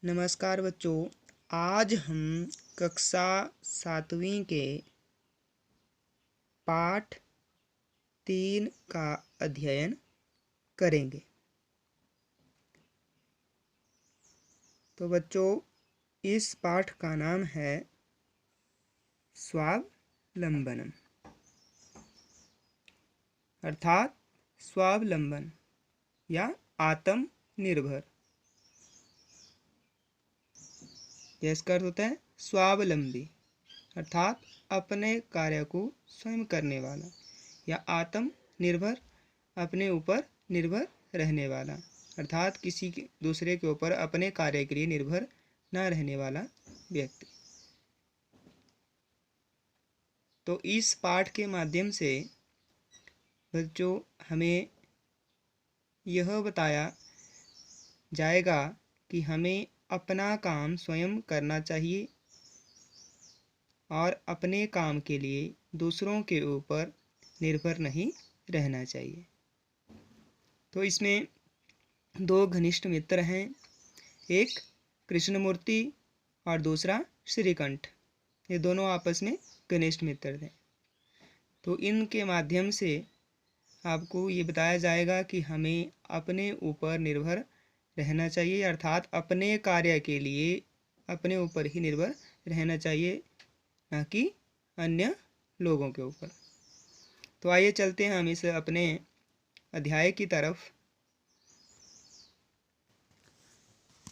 नमस्कार बच्चों। आज हम कक्षा 7वीं के पाठ 3 का अध्ययन करेंगे। तो बच्चों, इस पाठ का नाम है स्वावलंबन, अर्थात स्वावलंबन या आत्मनिर्भर। इसका अर्थ होता है स्वावलंबी, अर्थात अपने कार्य को स्वयं करने वाला, या आत्मनिर्भर, अपने ऊपर निर्भर रहने वाला, अर्थात किसी के दूसरे के ऊपर अपने कार्य के लिए निर्भर न रहने वाला व्यक्ति। तो इस पाठ के माध्यम से बच्चों हमें यह बताया जाएगा कि हमें अपना काम स्वयं करना चाहिए और अपने काम के लिए दूसरों के ऊपर निर्भर नहीं रहना चाहिए। तो इसमें 2 घनिष्ठ मित्र हैं, एक कृष्णमूर्ति और दूसरा श्रीकंठ। ये दोनों आपस में घनिष्ठ मित्र थे। तो इनके माध्यम से आपको ये बताया जाएगा कि हमें अपने ऊपर निर्भर रहना चाहिए, अर्थात अपने कार्य के लिए अपने ऊपर ही निर्भर रहना चाहिए, न कि अन्य लोगों के ऊपर। तो आइए चलते हैं हम इस अपने अध्याय की तरफ।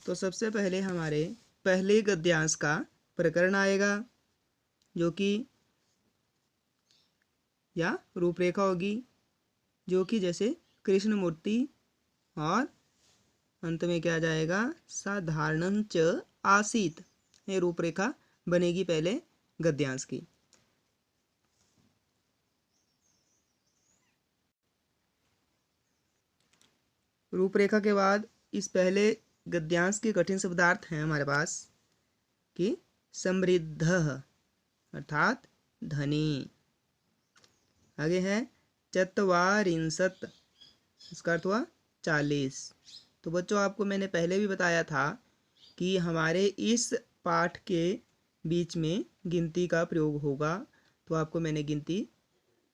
तो सबसे पहले हमारे पहले गद्यांश का प्रकरण आएगा, जो कि या रूपरेखा होगी, जो कि जैसे कृष्णमूर्ति, और अंत में क्या जाएगा, साधारणं च आसीत। ये रूपरेखा बनेगी पहले गद्यांश की। रूपरेखा के बाद इस पहले गद्यांश के कठिन शब्दार्थ हैं हमारे पास कि समृद्ध, अर्थात धनी। आगे है चत्वारिंशत्, इसका अर्थ हुआ 40। तो बच्चों, आपको मैंने पहले भी बताया था कि हमारे इस पाठ के बीच में गिनती का प्रयोग होगा। तो आपको मैंने गिनती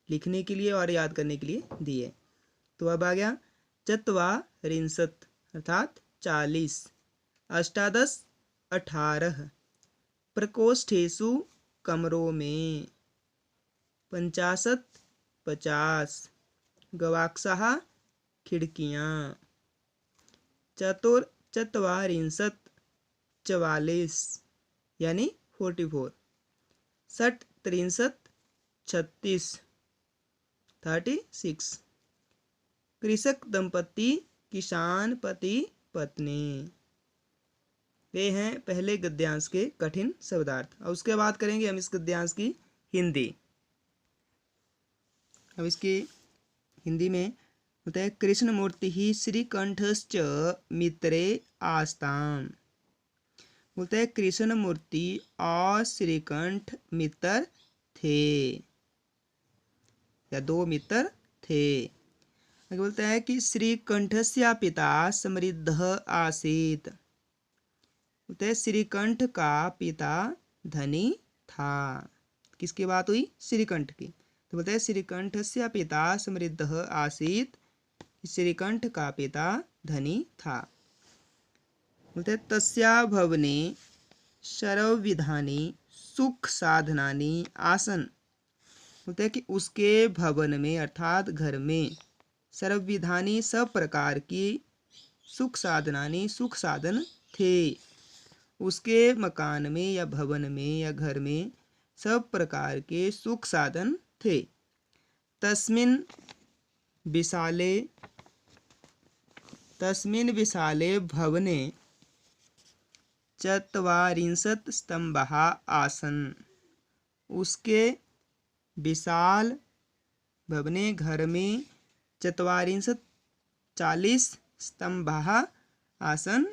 लिखने के लिए और याद करने के लिए दी है। तो अब आ गया चत्वारिंशत्, अर्थात 40, अष्टादश 18, प्रकोष्ठेषु कमरों में, 50 50, गवाक्षाः खिड़कियाँ, चतुर्चत्वारिंशत् 44 यानी 44, षट्त्रिंशत् 36 36, कृषक दंपति किसान पति पत्नी। वे हैं पहले गद्यांश के कठिन शब्दार्थ। और उसके बाद करेंगे हम इस गद्यांश की हिंदी। अब इसकी हिंदी में होता है कृष्णमूर्ति ही श्रीकंठश्च मित्रे आस्ताम। बोलते हैं कृष्णमूर्ति और श्रीकंठ मित्र थे, या 2 मित्र थे। आगे बोलता है कि श्रीकंठस्य पिता समृद्ध आसीत। बोलते हैं श्रीकंठ का पिता धनी था। किसकी बात हुई? श्रीकंठ की। तो बोलते हैं श्रीकंठस्य पिता समृद्ध आसीत, श्रीकंठ का पिता धनी था। बोलते हैं तस्या भवने सर्वविधानि सुख साधनानि आसन। बोलते हैं कि उसके भवन में, अर्थात घर में, सर्वविधानि सब प्रकार की सुख साधनानि सुख साधन थे। उसके मकान में या भवन में या घर में सब प्रकार के सुख साधन थे। तस्मिन् विशाले भवने 44 स्तंभाः आसन्। उसके विशाल भवने, घर में, 40 स्तंभाः आसन्।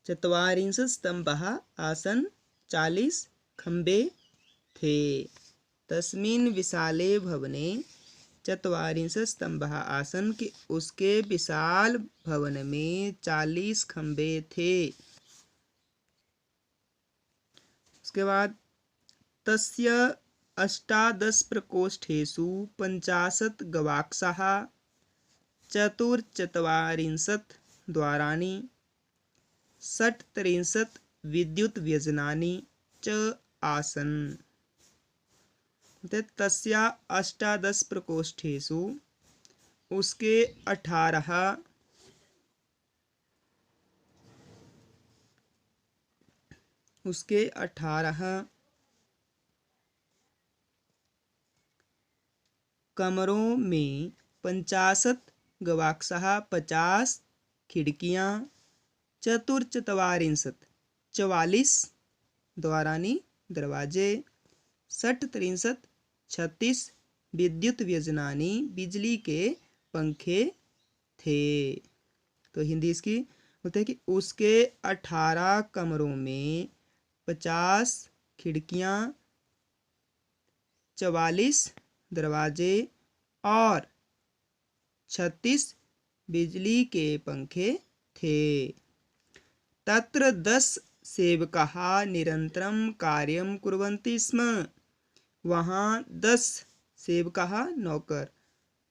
चत्वारिंशत् स्तंभाः आसन्, 40 खंबे थे। तस्मिन् विशाले भवने चत्वारिंशत् स्तंभः आसन कि उसके विशाल भवन में 40 खंबे थे। उसके बाद तस्य अष्टादश प्रकोष्ठेषु 50 गवाक्षाः चतुर्चत्वारिंशत् द्वाराणि 63 विद्युत व्यजनानि च आसन्। तस्या अष्टादश प्रकोष्ठेषु उसके 18 कमरों में 50 गवाक्षाः 50 खिड़कियाँ चतुर्चत्वारिंशत् 44 द्वारानि दरवाजे 36 विद्युत व्यजनानि बिजली के पंखे थे। तो हिंदी इसकी होता है कि उसके 18 कमरों में 50 खिड़कियाँ 44 दरवाजे और 36 बिजली के पंखे थे। तत्र 10 सेवकाः निरन्तरं कार्यं कुर्वन्ति स्म। वहाँ 10 सेवकाः नौकर,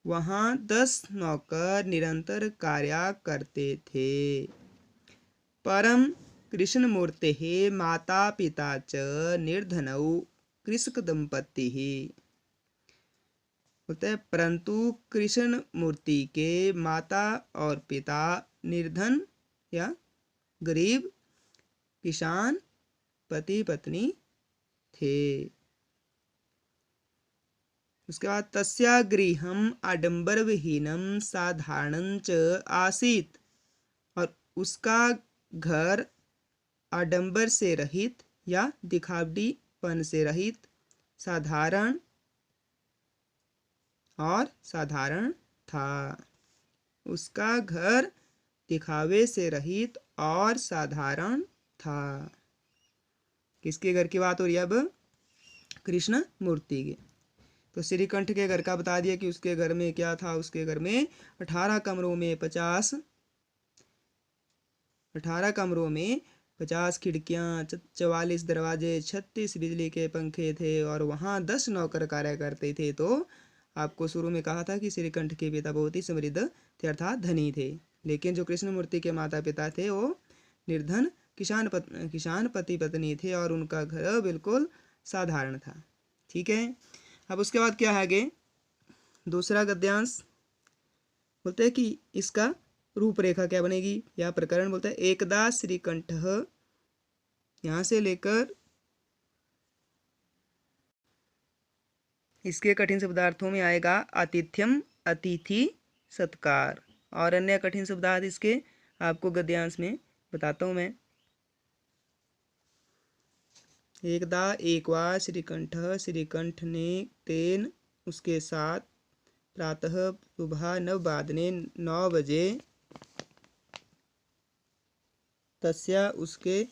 वहाँ 10 नौकर निरंतर कार्य करते थे। परम कृष्णमूर्तेः माता पिता च निर्धनौ कृषक दंपतिः। बोलते हैं परंतु कृष्ण मूर्ति के माता और पिता निर्धन या गरीब किसान पति पत्नी थे। उसके बाद तस्या गृहम् आडंबरविहीनं साधारणं च आसीत्। और उसका घर आडंबर से रहित या दिखावटीपन से रहित साधारण और साधारण था। उसका घर दिखावे से रहित और साधारण था। किसके घर की बात हो रही है अब? कृष्ण मूर्ति की। तो श्रीकंठ के घर का बता दिया कि उसके घर में क्या था। उसके घर में 18 कमरों में 50 खिड़कियाँ 44 दरवाजे 36 बिजली के पंखे थे और वहाँ 10 नौकर कार्य करते थे। तो आपको शुरू में कहा था कि श्रीकंठ के पिता बहुत ही समृद्ध थे अर्थात धनी थे, लेकिन जो कृष्ण मूर्ति के माता पिता थे वो निर्धन किसान पति पत्नी थे और उनका घर बिल्कुल साधारण था। ठीक है। अब उसके बाद क्या है आगे? दूसरा गद्यांश बोलते हैं कि इसका रूपरेखा क्या बनेगी या प्रकरण बोलता है एकदा श्रीकंठ, यहाँ से लेकर इसके कठिन शब्दार्थों में आएगा आतिथ्यम अतिथि सत्कार और अन्य कठिन शब्दार्थ इसके आपको गद्यांश में बताता हूँ मैं। एकदा एक बार श्रीकंठ ने तेन उसके साथ प्रातः सुबह 9 बजे तस्या उसके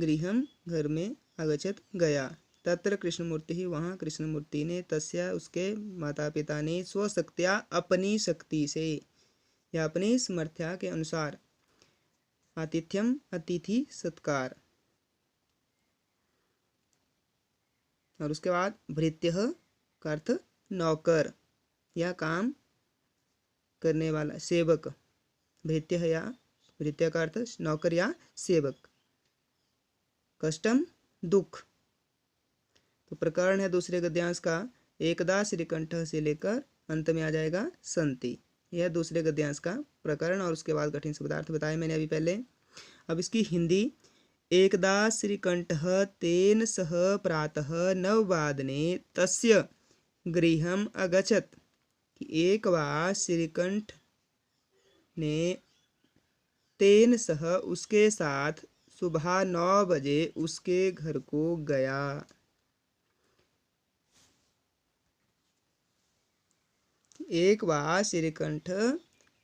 गृहम घर में आगच्छत गया। तत्र कृष्णमूर्ति, वहाँ कृष्णमूर्ति ने तस्या उसके माता पिता ने स्वशक्त्या अपनी शक्ति से या अपनी समर्थ्या के अनुसार आतिथ्यम अतिथि सत्कार। और उसके बाद भृत्यः का अर्थ नौकर या काम करने वाला सेवक। भृत्य का अर्थ नौकर या सेवक। कष्टम दुख। तो प्रकरण है दूसरे गद्यांश का एकदा श्रीकंठ से लेकर अंत में आ जाएगा संति। यह दूसरे गद्यांश का प्रकरण और उसके बाद कठिन शब्दार्थ बताए मैंने अभी पहले। अब इसकी हिंदी एकदा श्रीकंठः तेन सह प्रातः 9 वादने तस्य गृहम् अगच्छत्। एक बार श्रीकंठ ने तेन सह उसके साथ सुबह 9 बजे उसके घर को गया। एक बार श्रीकंठ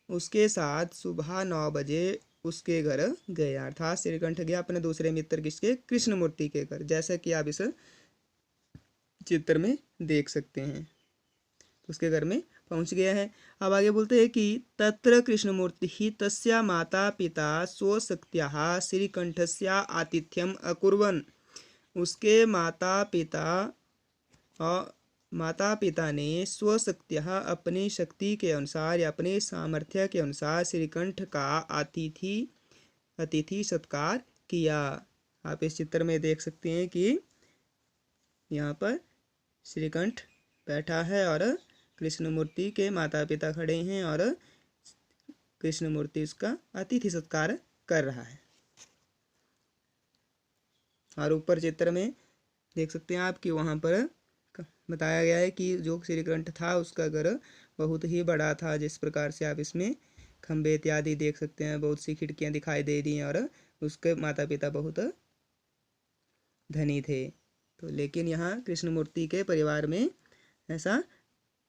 उसके साथ सुबह 9 बजे उसके घर गया अर्थात श्रीकंठ गया अपने दूसरे मित्र किसके? कृष्णमूर्ति के घर। जैसा कि आप इस चित्र में देख सकते हैं। तो उसके घर में पहुंच गया है। अब आगे बोलते हैं कि तत्र कृष्णमूर्ति तस्या माता पिता स्वशक्त्या श्रीकंठस्य आतिथ्यम अकुर्वन्। उसके माता पिता ने स्वशक्त्या अपनी शक्ति के अनुसार या अपने सामर्थ्य के अनुसार श्रीकंठ का अतिथि सत्कार किया। आप इस चित्र में देख सकते हैं कि यहाँ पर श्रीकंठ बैठा है और कृष्णमूर्ति के माता पिता खड़े हैं और कृष्णमूर्ति उसका अतिथि सत्कार कर रहा है। और ऊपर चित्र में देख सकते हैं आप कि वहाँ पर बताया गया है कि जो श्रीकंठ था उसका घर बहुत ही बड़ा था। जिस प्रकार से आप इसमें खंबे इत्यादि देख सकते हैं, बहुत सी खिड़कियाँ दिखाई दे रही हैं और उसके माता पिता बहुत धनी थे। तो लेकिन यहाँ कृष्णमूर्ति के परिवार में ऐसा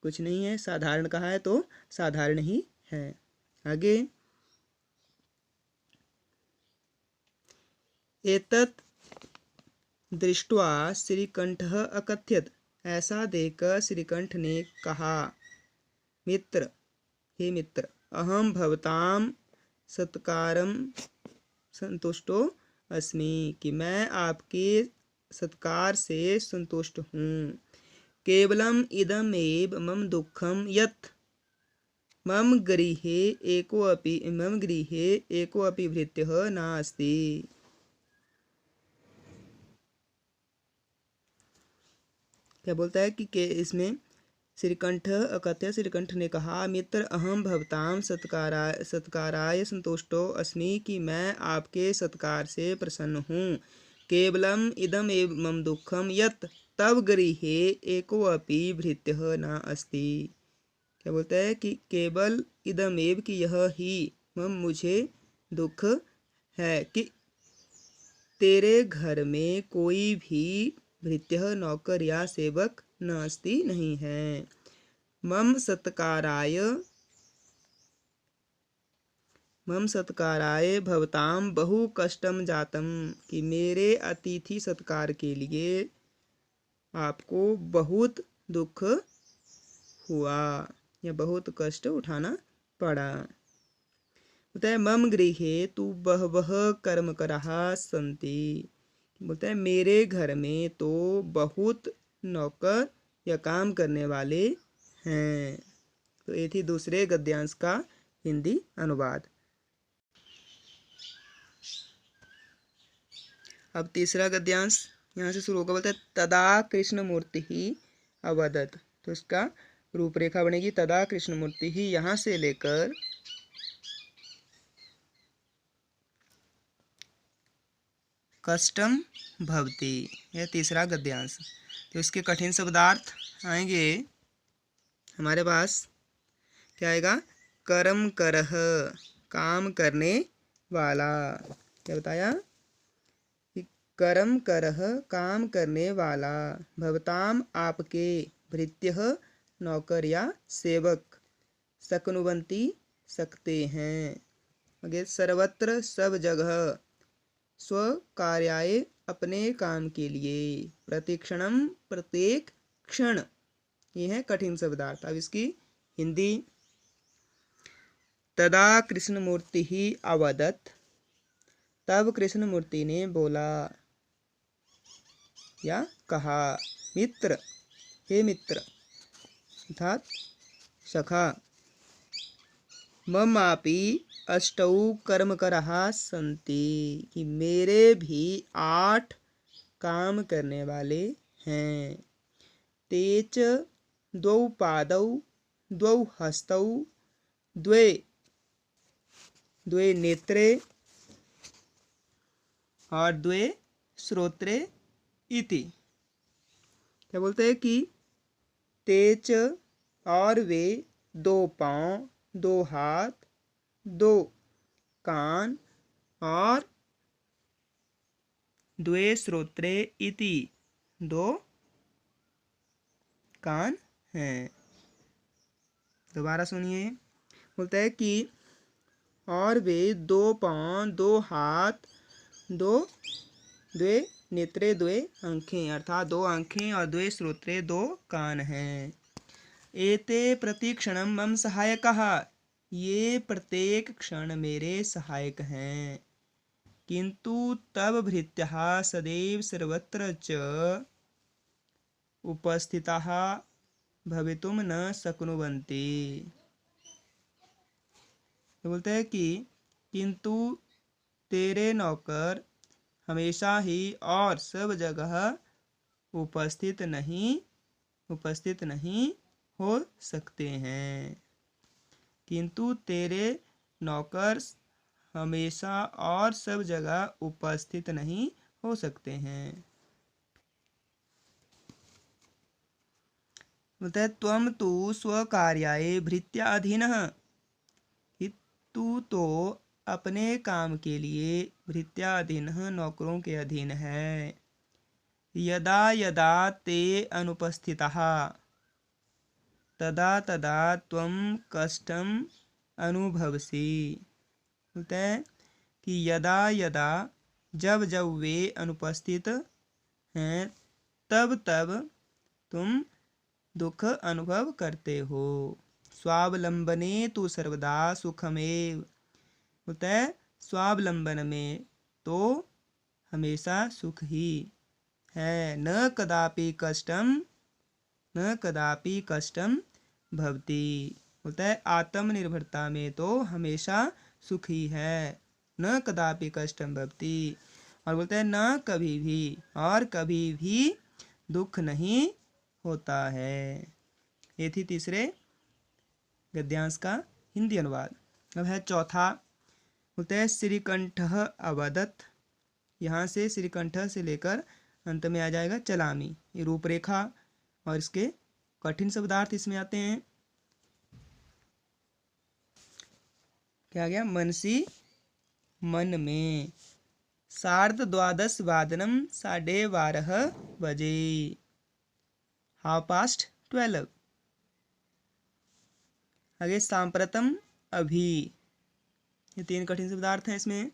कुछ नहीं है, साधारण कहा है तो साधारण ही है। आगे एतत् दृष्ट्वा श्रीकंठः अकथयत्। ऐसा देखकर श्रीकंठ ने कहा, मित्र, हे मित्र, अहम भवताम सत्कारम संतुष्टो अस्मि, कि मैं आपके सत्कार से संतुष्ट हूँ। केवलम इदमेव मम दुःखम यत् मम गृहे एकोऽपि भृत्यः नास्ति। क्या बोलता है कि इसमें श्रीकंठ ने कहा, मित्र, अहम भवताम सत्काराय संतुष्टो अस्मि, कि मैं आपके सत्कार से प्रसन्न हूँ। केवलम इदम एव मम दुःखम यत् तव गृहे एकोऽपि भृत्यः न अस्ति। क्या बोलता है कि केवल इदम एव, कि यह ही मम मुझे दुख है कि तेरे घर में कोई भी भृत्य नौकर या सेवक नास्ति नहीं है। मम सत्काराय भवताम बहु कष्टम जातम, कि मेरे अतिथि सत्कार के लिए आपको बहुत दुख हुआ या बहुत कष्ट उठाना पड़ा। बोलता है मम गृहे तु बहवः कर्मकराः सन्ति। बोलता है मेरे घर में तो बहुत नौकर या काम करने वाले हैं। तो ये थी दूसरे गद्यांश का हिंदी अनुवाद। अब तीसरा गद्यांश यहाँ से शुरू होगा। बोलता है तदा कृष्णमूर्ति ही अवदत्। तो इसका रूपरेखा बनेगी तदा कृष्णमूर्ति ही, यहाँ से लेकर कष्टम भवति, यह तीसरा गद्यांश। तो इसके कठिन शब्दार्थ आएंगे हमारे पास। क्या आएगा? कर्म करह, काम करने वाला। क्या बताया? कर्म करह, काम करने वाला। भवताम, आपके। भृत्यः, नौकर या सेवक। शक्नुवन्ति, सकते हैं। आगे सर्वत्र, सब जगह। स्वकार्याय, अपने काम के लिए। प्रतिक्षणम, प्रत्येक क्षण। ये है कठिन शब्दार्थ। अब इसकी हिंदी। तदा कृष्णमूर्ति ही अवदत्। तब कृष्णमूर्ति ने बोला या कहा, मित्र, हे मित्र अर्थात सखा, ममापि अष्टौ कर्मकराः सन्ति, कि मेरे भी 8 काम करने वाले हैं। ते च 2 पादौ 2 हस्तौ 2 नेत्रे और 2 श्रोत्रे इति। क्या बोलते हैं कि तेज और वे 2 पाँव, 2 हाथ, 2 कान और 2 श्रोत्रे इति, 2 कान हैं। दोबारा सुनिए। बोलता है कि और वे 2 पाँव, 2 हाथ, 2 नेत्रे द्वे आँखें, अर्थात दो आँखें, और द्वे श्रोत्रे, दो कान हैं। एते प्रतिक्षणं मम सहायकः, ये प्रत्येक क्षण मेरे सहायक हैं। किंतु तब भृत्यः सदैव सर्वत्र च उपस्थिताः भवितुं न शक्नुवन्ति। तो बोलते हैं कि किंतु तेरे नौकर हमेशा ही और सब जगह उपस्थित नहीं हो सकते हैं। किंतु तेरे नौकर हमेशा और सब जगह उपस्थित नहीं हो सकते हैं। बोलते हैं त्वं तु स्वकार्याय भृत्या अधीनः, कि तू तो अपने काम के लिए भृत्या अधीनः, नौकरों के अधीन है। यदा यदा ते अनुपस्थितः तदा तदा त्वं कष्टम अनुभवसि। बोलते हैं कि यदा यदा, जब जब वे अनुपस्थित हैं, तब तब तुम दुख अनुभव करते हो। स्वावलंबने तु सर्वदा सुखमेव, बोलता है स्वावलंबन में तो हमेशा सुख ही है। न कदापि कष्टम भवति, बोलता है आत्मनिर्भरता में तो हमेशा सुख ही है। न कदापि कष्टम भवति, और बोलते हैं न कभी भी, और कभी भी दुख नहीं होता है। ये थी तीसरे गद्यांश का हिंदी अनुवाद। अब है चौथा। बोलते हैं श्रीकंठः अवदत्, यहाँ से श्रीकंठ से लेकर अंत में आ जाएगा चलामी। ये रूपरेखा और इसके कठिन शब्दार्थ इसमें आते हैं। क्या गया? मनसी, मन में। 12:30 12:30 बजे, 12:30। आगे सांप्रतम, अभी। ये 3 कठिन शब्दार्थ हैं इसमें।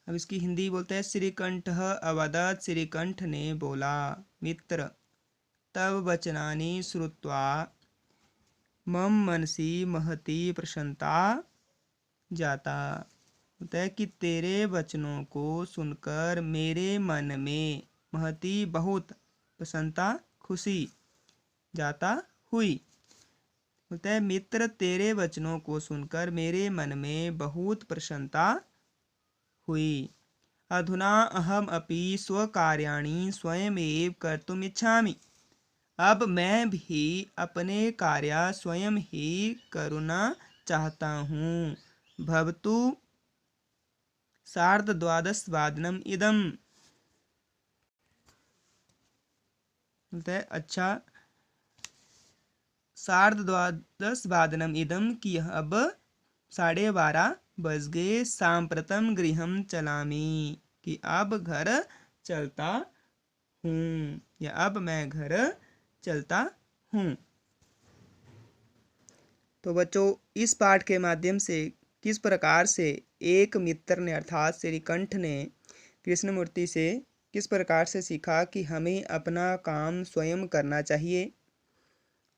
अब इसकी हिंदी बोलते हैं श्रीकंठः अवदत्, श्रीकंठ ने बोला। मित्र, तब वचनानि श्रुत्वा मम मनसि महती प्रसन्नता जाता। बोलता है कि तेरे वचनों को सुनकर मेरे मन में महती, बहुत, प्रसन्नता, खुशी, जाता, हुई। बोलता है मित्र, तेरे वचनों को सुनकर मेरे मन में बहुत प्रसन्नता हुई। अधुना अहम अपि स्वकार्याणि स्वयमेव कर्तुम् इच्छामि, अब मैं भी अपने कार्य स्वयं ही करना चाहता हूँ। भवतु 12:30 इदम, बोलता है अच्छा 12:30 इदम, कि अब 12:30 बज गए। सांप्रतम गृहम चलामी, कि अब घर चलता हूँ, या अब मैं घर चलता हूँ। तो बच्चों, इस पाठ के माध्यम से किस प्रकार से एक मित्र ने अर्थात श्रीकंठ ने कृष्णमूर्ति से किस प्रकार से सीखा कि हमें अपना काम स्वयं करना चाहिए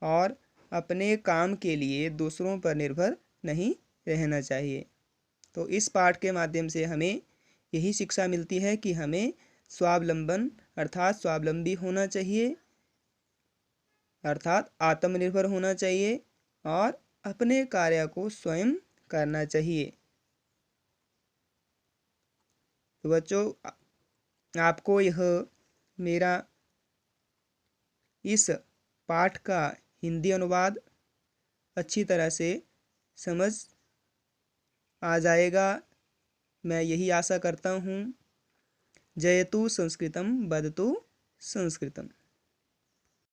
और अपने काम के लिए दूसरों पर निर्भर नहीं रहना चाहिए। तो इस पाठ के माध्यम से हमें यही शिक्षा मिलती है कि हमें स्वावलंबन अर्थात स्वावलंबी होना चाहिए, अर्थात आत्मनिर्भर होना चाहिए और अपने कार्य को स्वयं करना चाहिए। तो बच्चों, आपको यह मेरा इस पाठ का हिंदी अनुवाद अच्छी तरह से समझ आ जाएगा, मैं यही आशा करता हूँ। जयतु संस्कृतम, वदतु संस्कृतम।